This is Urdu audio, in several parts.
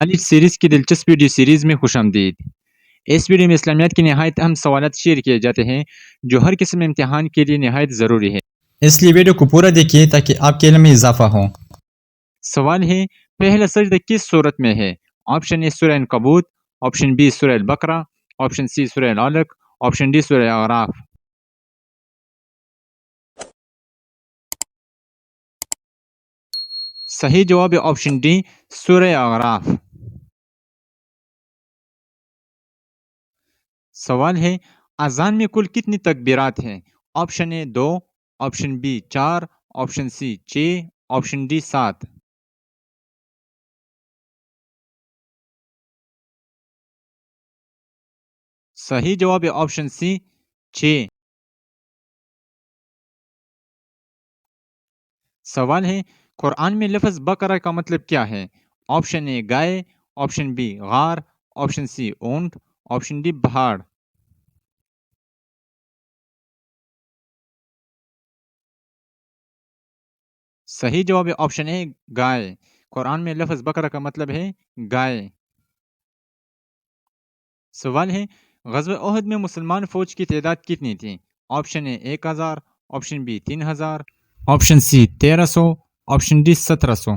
خالد سیریز کی دلچسپ ویڈیو سیریز میں خوش آمدید۔ اس ویڈیو میں اسلامیات کی نہایت اہم سوالات شیئر کیے جاتے ہیں جو ہر قسم امتحان کے لیے نہایت ضروری ہے۔ اس لیے ویڈیو کو پورا دیکھیے تاکہ آپ کے علم میں اضافہ ہو۔ سوال ہے، پہلا سجدہ کس صورت میں ہے؟ آپشن اے سورہ عنکبوت، آپشن بی سورہ البقرہ، آپشن سی سورہ العلق، آپشن ڈی سورہ اعراف۔ صحیح جواب ہے آپشن ڈی سورہ اعراف۔ سوال ہے، اذان میں کل کتنی تکبیرات ہیں؟ Option A 2، option B 4، option C 6، option D 7۔ صحیح جواب ہے آپشن سی 6۔ سوال ہے، قرآن میں لفظ بقرہ کا مطلب کیا ہے؟ آپشن اے گائے، آپشن بی غار، آپشن سی اونٹ، آپشن ڈی پہاڑ۔ صحیح جواب ہے آپشن اے گائے۔ قرآن میں لفظ بقرہ کا مطلب ہے گائے۔ سوال ہے، غزوہ احد میں مسلمان فوج کی تعداد کتنی تھی؟ Option A 1000، option B 3000، option C 1300، option D 1700۔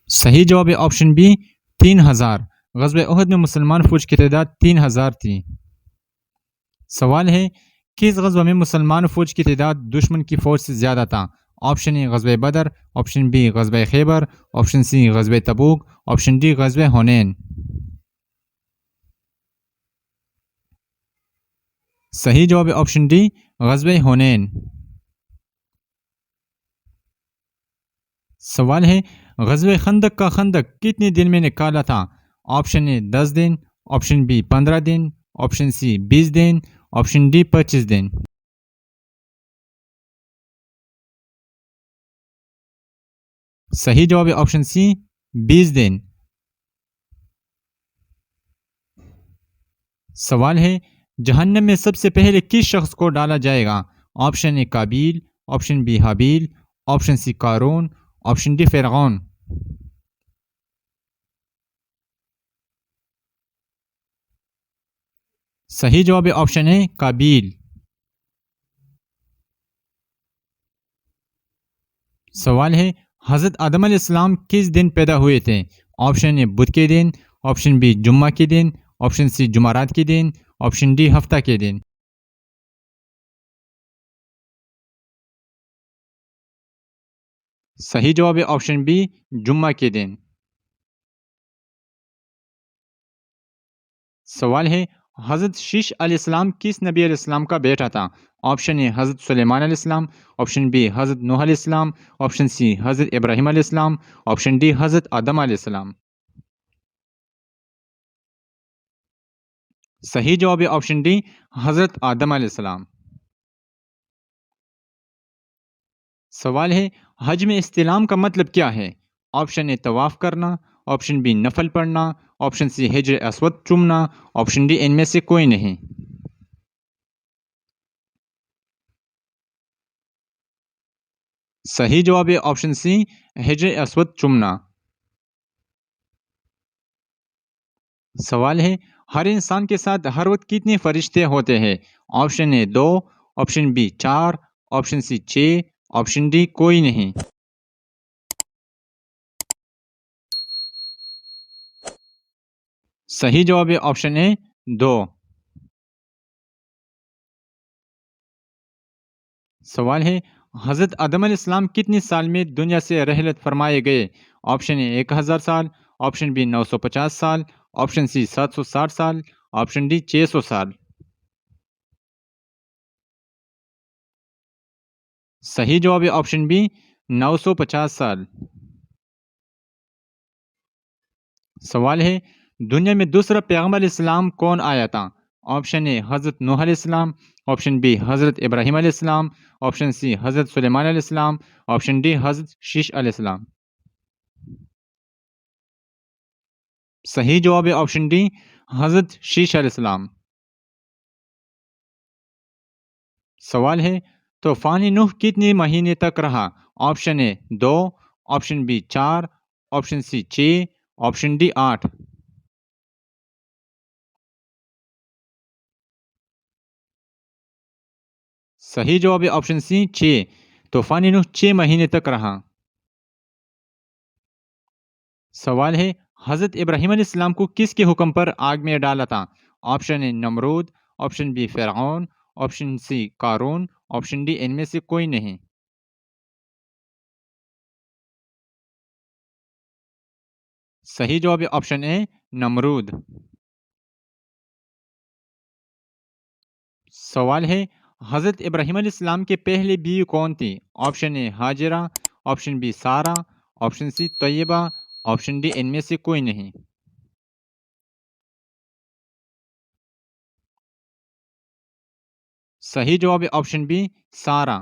صحیح جواب ہے آپشن بی 3000۔ غزوہ احد میں مسلمان فوج کی تعداد 3000 تھی۔ سوال ہے، کس غزوہ میں مسلمان فوج کی تعداد دشمن کی فوج سے زیادہ تھا؟ آپشن اے غزوہ بدر، آپشن بی غزوہ خیبر، آپشن سی غزوہ تبوک، آپشن ڈی غزوہ حنین۔ صحیح جواب ہے آپشن ڈی غزوہ حنین۔ سوال ہے، غزوہ خندق کا خندق کتنے دن میں نکالا تھا؟ آپشن اے 10 دن، آپشن بی 15 دن، آپشن سی 20 دن، آپشن ڈی 25 دن۔ صحیح جواب ہے آپشن سی 20 دن۔ سوال ہے، جہنم میں سب سے پہلے کس شخص کو ڈالا جائے گا؟ آپشن اے قابیل، آپشن بی حابیل، آپشن سی قارون، آپشن ڈی فرعون۔ صحیح جواب ہے آپشن اے قابیل۔ سوال ہے، حضرت آدم علیہ السلام کس دن پیدا ہوئے تھے؟ آپشن اے بدھ کے دن، آپشن بی جمعہ کے دن، آپشن سی جمعرات کے دن، آپشن ڈی ہفتہ کے دن۔ صحیح جواب ہے آپشن بی جمعہ کے دن۔ سوال ہے، حضرت شیش علیہ السلام کس نبی علیہ السلام کا بیٹا تھا؟ آپشن اے حضرت سلیمان علیہ السلام، آپشن بی حضرت نوح علیہ السلام، آپشن سی حضرت ابراہیم علیہ السلام، آپشن ڈی حضرت آدم علیہ السلام۔ صحیح جواب ہے آپشن ڈی حضرت آدم علیہ السلام۔ سوال ہے، حج میں استلام کا مطلب کیا ہے؟ آپشن اے طواف کرنا، آپشن بی نفل پڑھنا، آپشن سی حجر اسود چومنا، آپشن ڈی ان میں سے کوئی نہیں۔ صحیح جواب ہے آپشن سی حجر اسود چومنا۔ سوال ہے، ہر انسان کے ساتھ ہر وقت کتنے فرشتے ہوتے ہیں؟ Option A 2، option B 4، option C 6، option D کوئی نہیں۔ صحیح جواب ہے آپشن اے 2۔ سوال ہے، حضرت آدم علیہ السلام کتنے سال میں دنیا سے رحلت فرمائے گئے؟ آپشن اے 1000 سال، آپشن بی 950 سال، آپشن سی 760 سال، آپشن ڈی 600 سال۔ صحیح جواب ہے آپشن بی 950 سال۔ سوال ہے، دنیا میں دوسرا پیغمبر علیہ السلام کون آیا تھا؟ آپشن اے حضرت نوح علیہ السلام، آپشن بی حضرت ابراہیم علیہ السلام، آپشن سی حضرت سلیمان علیہ السلام، آپشن ڈی حضرت شیش علیہ السلام۔ صحیح جواب ہے آپشن ڈی حضرت شیش علیہ السلام۔ سوال ہے، طوفان نوح کتنے مہینے تک رہا؟ Option A 2، option B 4، option C 6، option D 8۔ صحیح جواب ہے آپشن سی 6۔ طوفان نوح 6 مہینے تک رہا۔ سوال ہے حضرت ابراہیم علیہ السلام کو کس کے حکم پر آگ میں ڈالا تھا؟ آپشن اے نمرود، آپشن بی فرعون، آپشن سی قارون، آپشن ڈی ان میں سے کوئی نہیں۔ صحیح جواب ہے آپشن اے نمرود۔ سوال ہے حضرت ابراہیم علیہ السلام کے پہلی بیوی کون تھی؟ Option A Hajra, option B Sara, option C Tayyaba, option D ان میں سے کوئی نہیں۔ صحیح جواب ہے آپشن بی سارہ۔